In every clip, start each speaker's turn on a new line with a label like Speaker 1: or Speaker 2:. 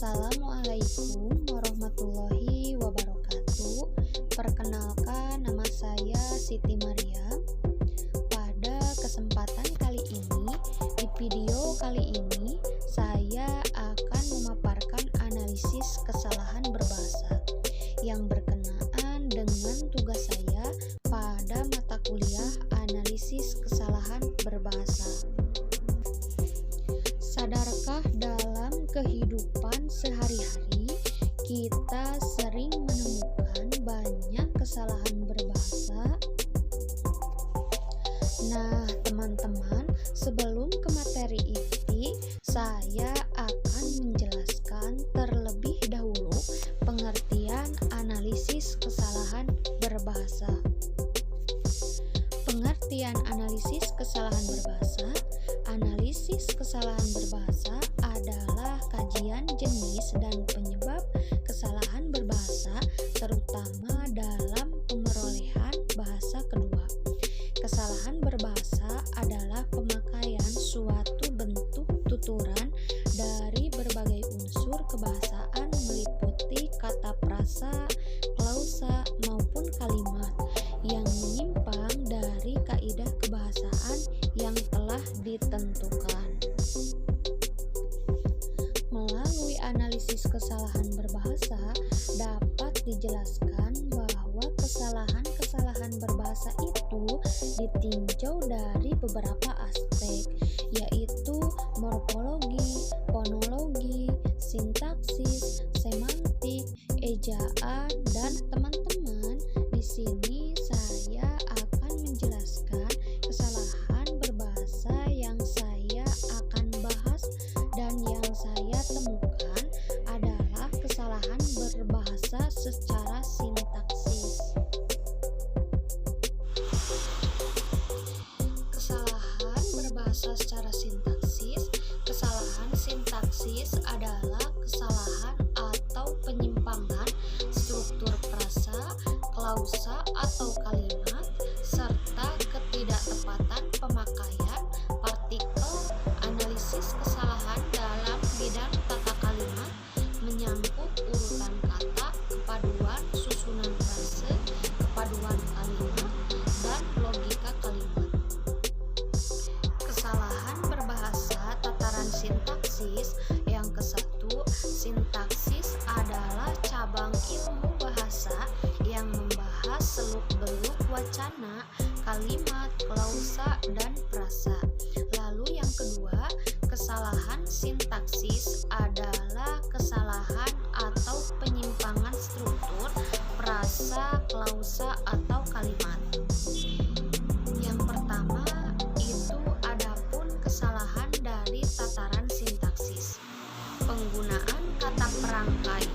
Speaker 1: Assalamualaikum warahmatullahi wabarakatuh. Perkenalkan, nama saya Siti Maryam. Pada kesempatan kali ini, di video kali ini, saya akan memaparkan analisis kesalahan berbahasa yang berkenaan dengan tugas saya pada mata kuliah analisis kesalahan berbahasa. Sadarkah dalam kehidupan sehari-hari kita sering menemukan banyak kesalahan berbahasa? Nah, teman-teman, sebelum ke materi inti, saya akan menjelaskan terlebih dahulu pengertian analisis kesalahan berbahasa. Pengertian analisis kesalahan berbahasa. Analisis kesalahan berbahasa adalah kajian jenis dan penyebab kesalahan berbahasa, terutama dalam pemerolehan bahasa kedua. Kesalahan berbahasa adalah pemakaian suatu bentuk tuturan dari berbagai unsur kebahasaan meliputi kata prasa, klausa, maupun kalimat yang menyimpang dari kaidah kebahasaan yang telah ditentukan. Melalui analisis kesalahan berbahasa dapat dijelaskan bahwa kesalahan-kesalahan berbahasa itu ditinjau dari beberapa aspek, yaitu morfologi, fonologi, sintaksis, semantik, ejaan, dan teman-teman, di sini saya akan menjelaskan kesalahan berbahasa yang saya akan bahas dan yang saya temukan adalah kesalahan berbahasa secara sintaksis. Kesalahan berbahasa secara sintaksis. Kesalahan sintaksis adalah kesalahan atau penyimpangan struktur frasa, klausa atau kalimat, serta ketidaktepatan pemakaian partikel. Analisis kesalahan dalam bidang tata kalimat menyangkut urutan kata, kepaduan susunan frase, kepaduan kalimat, dan logika kalimat. Kesalahan berbahasa tataran sintaksis. Yang ke-1, sintaksis adalah cabang ilmu bahasa yang membahas seluk-beluk wacana, kalimat, klausa, dan frasa. Lalu yang kedua, kesalahan sintaksis adalah kesalahan atau penyimpangan struktur frasa, klausa, atau kalimat. Yang pertama itu adapun kesalahan dari tataran sintaksis. Penggunaan kata perangkai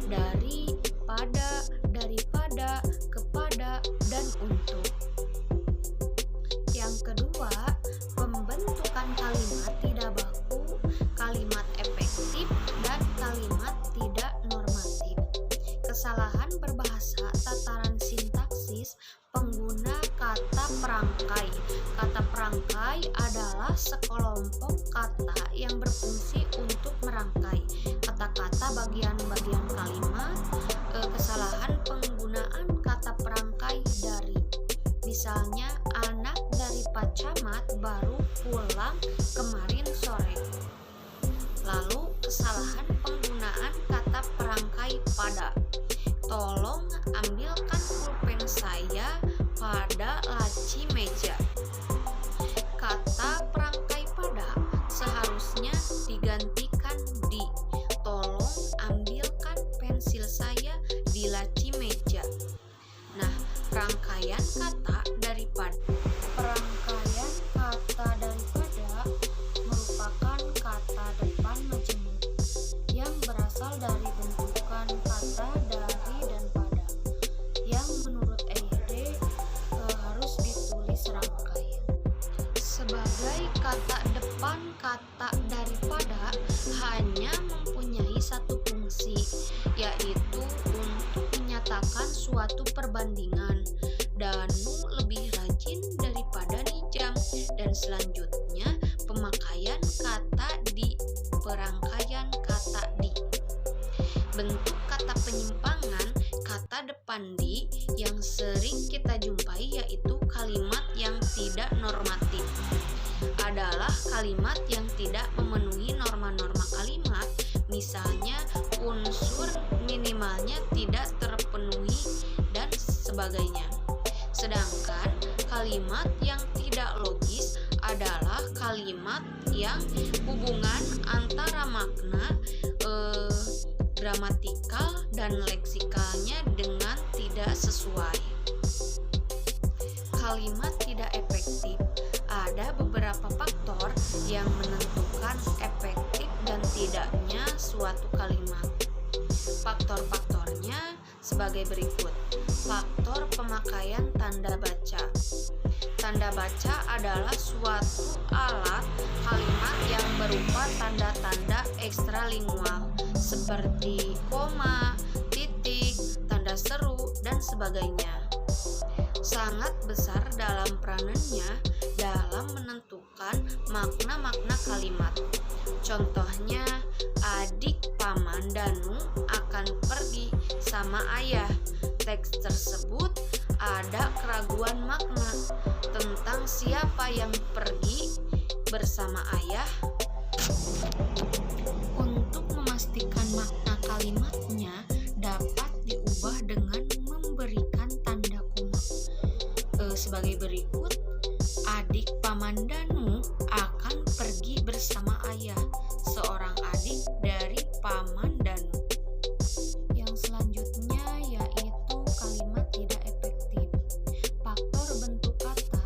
Speaker 1: dari, pada, daripada, kepada, dan untuk. Yang kedua, pembentukan kalimat tidak baku, kalimat efektif, dan kalimat tidak normatif. Kesalahan berbahasa tataran sintaksis. Pengguna kata perangkai. Kata perangkai adalah sekelompok kata yang berfungsi untuk merangkai kata-kata bagian-bagian kalimat. Kesalahan penggunaan kata perangkai dari. Misalnya, anak dari Pak Camat baru pulang kemarin sore. Lalu, kesalahan penggunaan kata perangkai pada. Tolong ambilkan pulpen saya pada laci meja. Kata perangkai pada seharusnya digantikan di. Tolong ambilkan pensil saya di laci meja. Nah, rangkaian kata daripada. Perangkaian kata daripada merupakan kata depan majemuk yang berasal dari bentukan kata dari dan pada, yang menurut EYD harus ditulis rangkaian. Sebagai kata depan kata daripada hanya mempunyai satu fungsi, yaitu untuk menyatakan suatu perbandingan. Danu lebih rajin daripada Nijam, dan selanjutnya pemakaian kata di, perangkaian kata di. Bentuk kata penyimpangan kata depan di yang sering kita jumpai yaitu kalimat yang tidak normatif. Adalah kalimat yang tidak memenuhi norma-norma kalimat, misalnya unsur minimalnya tidak terpenuhi dan sebagainya. Sedangkan kalimat yang tidak logis adalah kalimat yang hubungan antara makna gramatikal dan leksikalnya dengan tidak sesuai. Kalimat tidak efektif. Ada beberapa faktor yang menentukan efektif dan tidaknya suatu kalimat. Faktor-faktornya sebagai berikut. Faktor pemakaian tanda baca. Tanda baca adalah suatu alat kalimat yang berupa tanda-tanda ekstralingual seperti koma, titik, tanda seru, dan sebagainya. Sangat besar dalam peranannya dalam menentukan makna-makna kalimat. Contohnya, adik paman Danu akan pergi sama ayah. Teks tersebut ada keraguan makna tentang siapa yang pergi bersama ayah. Untuk memastikan makna kalimatnya dapat diubah dengan memberikan tanda koma. Sebagai berikut, adik paman Danu akan pergi bersama ayah, seorang adik dari paman Danu. Yang selanjutnya yaitu kalimat tidak efektif. Faktor bentuk kata.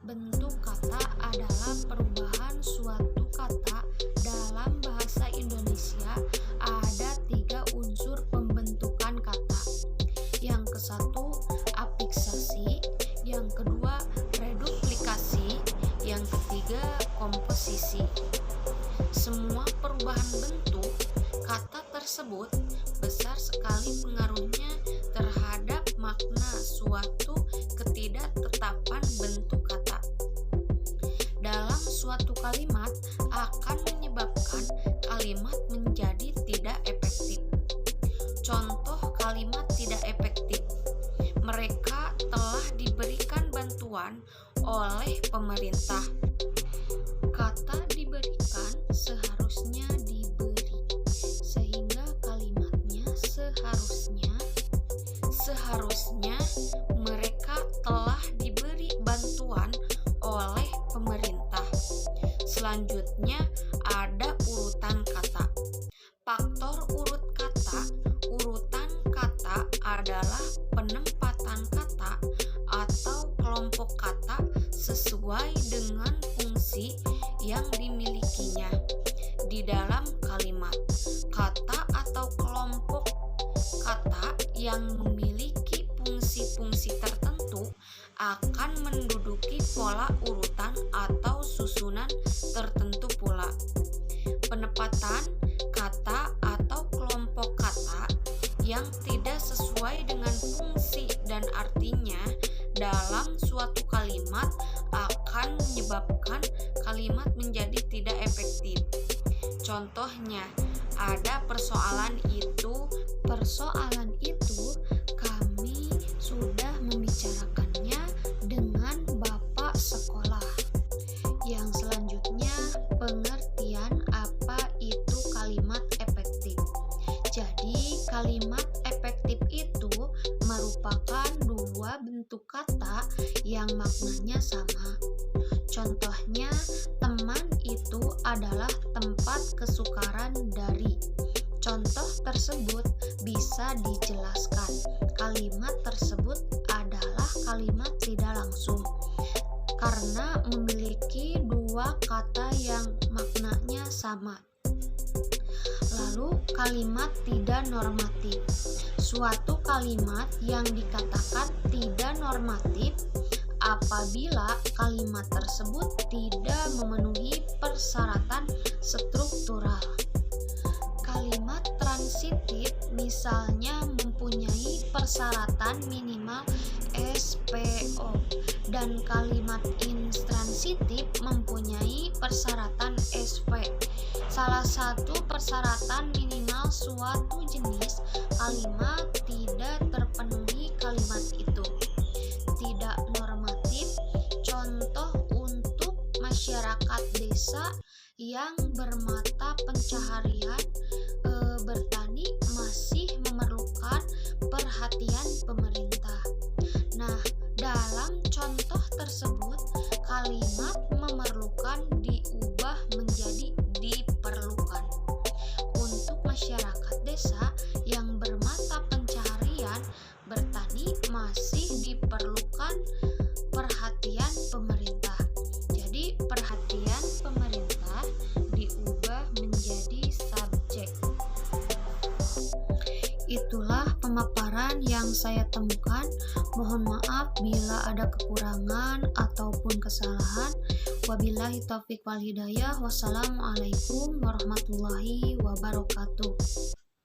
Speaker 1: Bentuk kata adalah perubahan suatu kata. Dalam bahasa Indonesia ada 3 unsur pembentukan kata. Yang kesatu afiksasi, yang kedua reduplikasi, yang ketiga komposisi. Semua perubahan bentuk kata tersebut besar sekali pengaruhnya terhadap makna suatu ketidaktetapan bentuk kata. Dalam suatu kalimat akan menyebabkan kalimat menjadi tidak efektif. Contoh kalimat tidak efektif. Mereka telah diberikan bantuan oleh pemerintah. Kata diberikan seharusnya diberi, sehingga kalimatnya seharusnya mereka telah diberi bantuan oleh pemerintah. Selanjutnya ada urutan kata. Faktor urut kata. Urutan kata adalah penempatan kata atau kelompok kata sesuai dengan fungsi yang dimilikinya di dalam kalimat. Kata atau kelompok kata yang memiliki fungsi-fungsi tertentu akan menduduki pola urutan atau susunan tertentu pula. Penempatan kata atau kelompok kata yang tidak sesuai dengan fungsi dan artinya dalam suatu kalimat akan menyebabkan kalimat menjadi tidak efektif. Contohnya, ada persoalan itu kami sudah membicarakannya dengan Bapak sekolah. Yang selanjutnya, pengertian apa itu kalimat efektif. Jadi, kalimat efektif itu merupakan 2 bentuk kata yang maknanya sama. Contohnya, teman itu adalah tempat kesukaran dari. Contoh tersebut bisa dijelaskan. Kalimat tersebut adalah kalimat tidak langsung karena memiliki 2 kata yang maknanya sama. Lalu kalimat tidak normatif. Suatu kalimat yang dikatakan tidak normatif apabila kalimat tersebut tidak memenuhi persyaratan struktural. Kalimat transitif misalnya mempunyai mempunyai persyaratan minimal SPO dan kalimat intransitif mempunyai persyaratan SP. Salah satu persyaratan minimal suatu jenis kalimat tidak terpenuhi kalimat itu tidak normatif. Contoh untuk masyarakat desa yang bermata pencaharian bertani masih memerlukan perhatian pemerintah. Nah, dalam contoh tersebut kalimat memerlukan diubah menjadi diperlukan. Untuk masyarakat desa yang bermata pencaharian bertani masih diperlukan perhatian pemerintah. Jadi perhatian pemerintah diubah menjadi subjek. Itulah pemaparan yang saya temukan. Mohon maaf bila ada kekurangan ataupun kesalahan. Wabillahi taufiq wal hidayah. Wassalamualaikum warahmatullahi wabarakatuh.